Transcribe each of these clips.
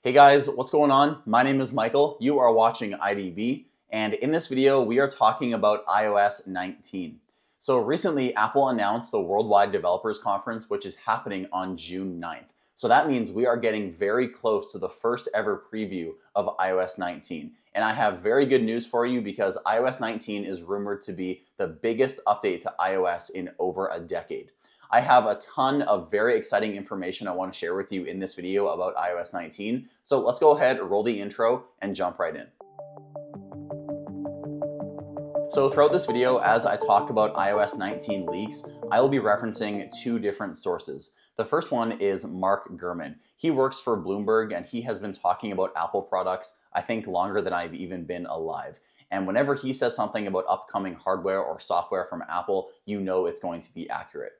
Hey guys, what's going on? My name is Michael. You are watching IDB, and in this video, we are talking about iOS 19. So recently, Apple announced the Worldwide Developers Conference, which is happening on June 9th. So that means we are getting very close to the first ever preview of iOS 19. And I have very good news for you because iOS 19 is rumored to be the biggest update to iOS in over a decade. I have a ton of very exciting information I want to share with you in this video about iOS 19. So let's go ahead, roll the intro, and jump right in. So throughout this video, as I talk about iOS 19 leaks, I will be referencing two different sources. The first one is Mark Gurman. He works for Bloomberg and he has been talking about Apple products, I think, longer than I've even been alive. And whenever he says something about upcoming hardware or software from Apple, you know it's going to be accurate.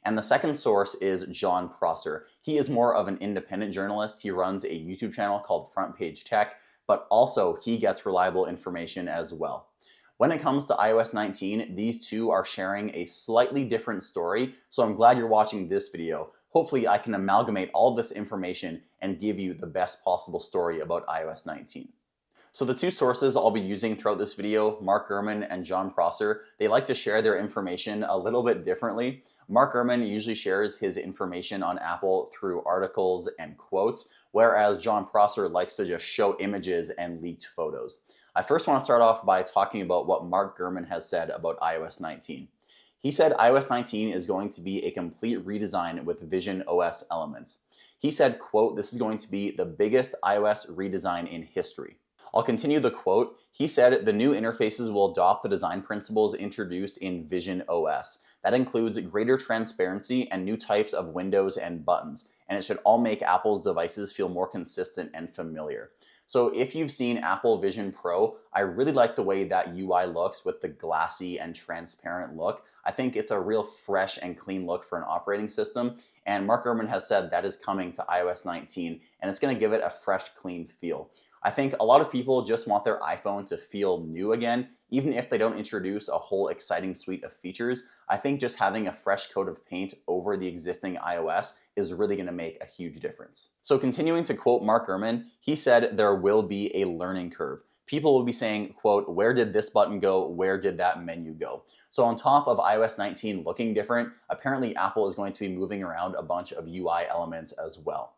And the second source is John Prosser. He is more of an independent journalist. He runs a YouTube channel called Front Page Tech, but also he gets reliable information as well. When it comes to iOS 19, these two are sharing a slightly different story, so I'm glad you're watching this video. Hopefully I can amalgamate all this information and give you the best possible story about iOS 19. So the two sources I'll be using throughout this video, Mark Gurman and John Prosser, they like to share their information a little bit differently. Mark Gurman usually shares his information on Apple through articles and quotes, whereas John Prosser likes to just show images and leaked photos. I first want to start off by talking about what Mark Gurman has said about iOS 19. He said iOS 19 is going to be a complete redesign with Vision OS elements. He said, quote, "This is going to be the biggest iOS redesign in history." I'll continue the quote. He said the new interfaces will adopt the design principles introduced in Vision OS. That includes greater transparency and new types of windows and buttons, and it should all make Apple's devices feel more consistent and familiar. So if you've seen Apple Vision Pro, I really like the way that UI looks with the glassy and transparent look. I think it's a real fresh and clean look for an operating system, and Mark Gurman has said that is coming to iOS 19, and it's going to give it a fresh, clean feel. I think a lot of people just want their iPhone to feel new again, even if they don't introduce a whole exciting suite of features. I think just having a fresh coat of paint over the existing iOS is really going to make a huge difference. So continuing to quote Mark Gurman, he said there will be a learning curve. People will be saying, quote, "Where did this button go? Where did that menu go?" So on top of iOS 19 looking different, apparently Apple is going to be moving around a bunch of UI elements as well.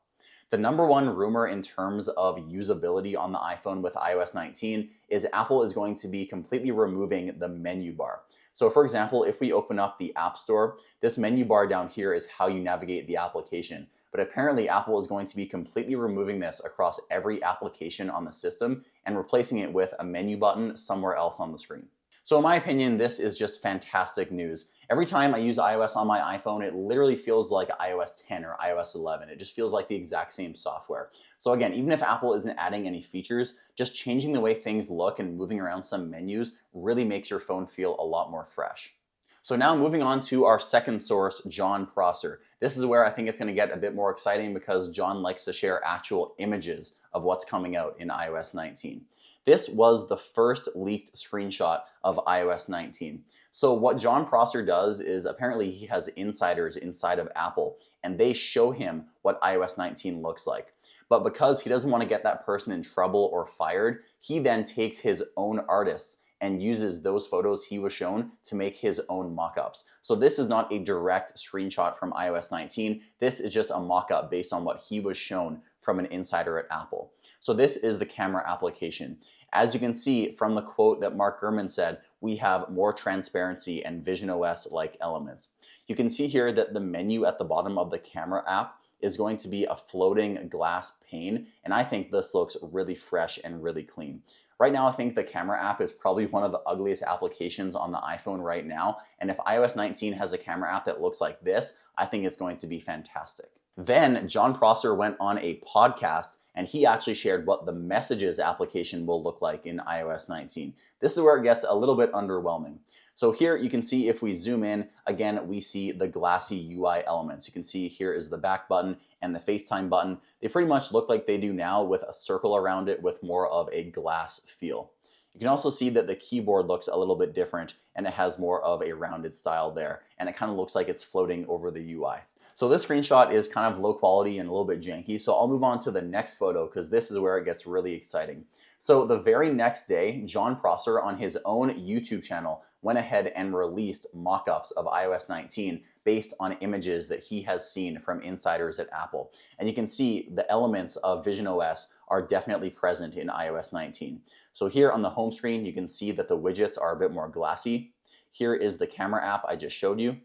The number one rumor in terms of usability on the iPhone with iOS 19 is Apple is going to be completely removing the menu bar. So for example, if we open up the App Store, this menu bar down here is how you navigate the application. But apparently Apple is going to be completely removing this across every application on the system and replacing it with a menu button somewhere else on the screen. So in my opinion, this is just fantastic news. Every time I use iOS on my iPhone, it literally feels like iOS 10 or iOS 11. It just feels like the exact same software. So again, even if Apple isn't adding any features, just changing the way things look and moving around some menus really makes your phone feel a lot more fresh. So now moving on to our second source, John Prosser. This is where I think it's going to get a bit more exciting because John likes to share actual images of what's coming out in iOS 19. This was the first leaked screenshot of iOS 19. So what John Prosser does is apparently he has insiders inside of Apple and they show him what iOS 19 looks like. But because he doesn't want to get that person in trouble or fired, he then takes his own artists and uses those photos he was shown to make his own mock-ups. So this is not a direct screenshot from iOS 19. This is just a mock-up based on what he was shown from an insider at Apple. So this is the camera application. As you can see from the quote that Mark Gurman said, we have more transparency and Vision OS-like elements. You can see here that the menu at the bottom of the camera app is going to be a floating glass pane, and I think this looks really fresh and really clean. Right now, I think the camera app is probably one of the ugliest applications on the iPhone right now, and if iOS 19 has a camera app that looks like this, I think it's going to be fantastic. Then John Prosser went on a podcast and he actually shared what the Messages application will look like in iOS 19. This is where it gets a little bit underwhelming. So here you can see if we zoom in, again, we see the glassy UI elements. You can see here is the back button and the FaceTime button. They pretty much look like they do now with a circle around it with more of a glass feel. You can also see that the keyboard looks a little bit different and it has more of a rounded style there. And it kind of looks like it's floating over the UI. So this screenshot is kind of low quality and a little bit janky, so I'll move on to the next photo because this is where it gets really exciting. So the very next day, Jon Prosser on his own YouTube channel went ahead and released mock-ups of iOS 19 based on images that he has seen from insiders at Apple. And you can see the elements of visionOS are definitely present in iOS 19. So here on the home screen, you can see that the widgets are a bit more glassy. Here is the camera app I just showed you.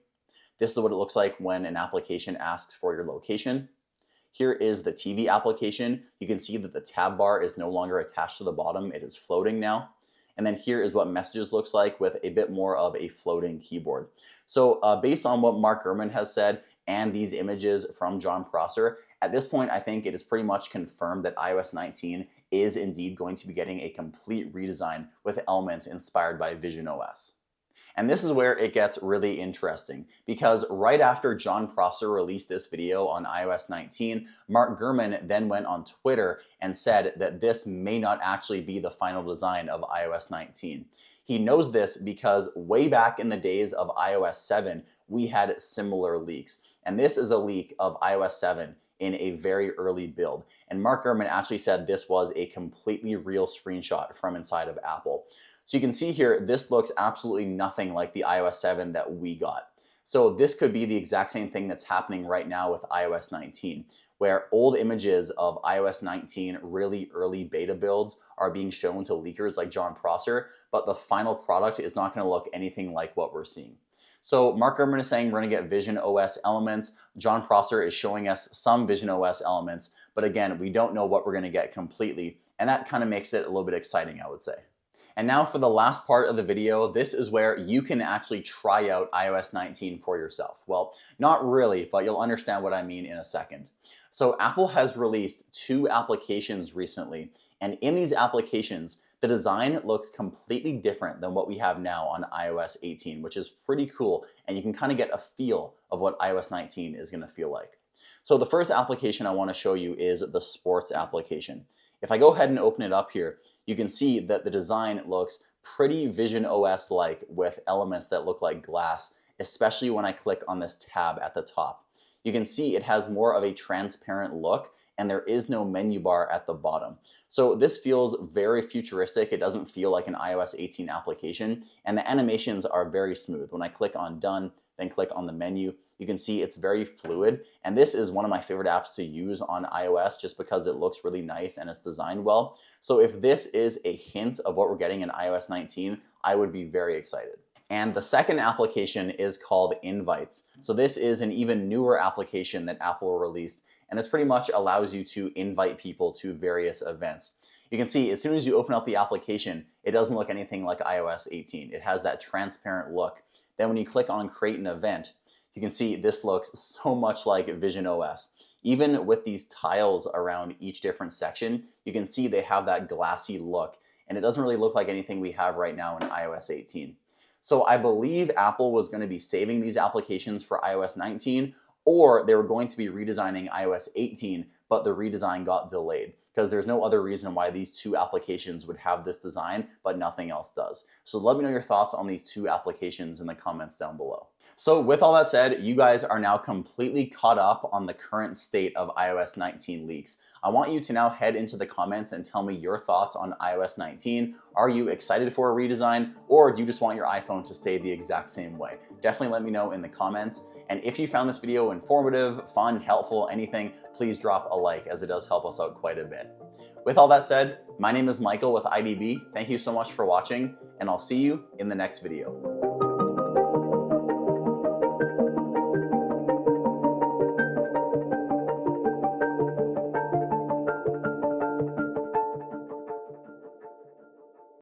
This is what it looks like when an application asks for your location. Here is the TV application. You can see that the tab bar is no longer attached to the bottom. It is floating now. And then here is what Messages looks like with a bit more of a floating keyboard. So based on what Mark Gurman has said and these images from Jon Prosser, at this point, I think it is pretty much confirmed that iOS 19 is indeed going to be getting a complete redesign with elements inspired by visionOS. And this is where it gets really interesting because right after Jon Prosser released this video on iOS 19, Mark Gurman then went on Twitter and said that this may not actually be the final design of iOS 19. He knows this because way back in the days of iOS 7, we had similar leaks. And this is a leak of iOS 7 in a very early build. And Mark Gurman actually said this was a completely real screenshot from inside of Apple. So you can see here, this looks absolutely nothing like the iOS 7 that we got. So this could be the exact same thing that's happening right now with iOS 19, where old images of iOS 19 really early beta builds are being shown to leakers like Jon Prosser, but the final product is not going to look anything like what we're seeing. So Mark Gurman is saying we're going to get visionOS elements. Jon Prosser is showing us some visionOS elements, but again, we don't know what we're going to get completely, and that kind of makes it a little bit exciting, I would say. And now for the last part of the video, this is where you can actually try out iOS 19 for yourself. Well, not really, but you'll understand what I mean in a second. So Apple has released 2 applications recently, and in these applications, the design looks completely different than what we have now on iOS 18, which is pretty cool, and you can kind of get a feel of what iOS 19 is going to feel like. So the first application I want to show you is the Sports application. If I go ahead and open it up here, you can see that the design looks pretty visionOS-like with elements that look like glass, especially when I click on this tab at the top. You can see it has more of a transparent look, and there is no menu bar at the bottom. So this feels very futuristic. It doesn't feel like an iOS 18 application, and the animations are very smooth. When I click on Done, then click on the menu, you can see it's very fluid, and this is one of my favorite apps to use on iOS just because it looks really nice and it's designed well. So if this is a hint of what we're getting in iOS 19, I would be very excited. And the second application is called Invites. So this is an even newer application that Apple released, and this pretty much allows you to invite people to various events. You can see as soon as you open up the application, it doesn't look anything like iOS 18. It has that transparent look. Then when you click on Create an Event, you can see this looks so much like visionOS. Even with these tiles around each different section, you can see they have that glassy look, and it doesn't really look like anything we have right now in iOS 18. So I believe Apple was going to be saving these applications for iOS 19, or they were going to be redesigning iOS 18, but the redesign got delayed because there's no other reason why these 2 applications would have this design, but nothing else does. So let me know your thoughts on these 2 applications in the comments down below. So with all that said, you guys are now completely caught up on the current state of iOS 19 leaks. I want you to now head into the comments and tell me your thoughts on iOS 19. Are you excited for a redesign, or do you just want your iPhone to stay the exact same way? Definitely let me know in the comments. And if you found this video informative, fun, helpful, anything, please drop a like as it does help us out quite a bit. With all that said, my name is Michael with IDB. Thank you so much for watching, and I'll see you in the next video.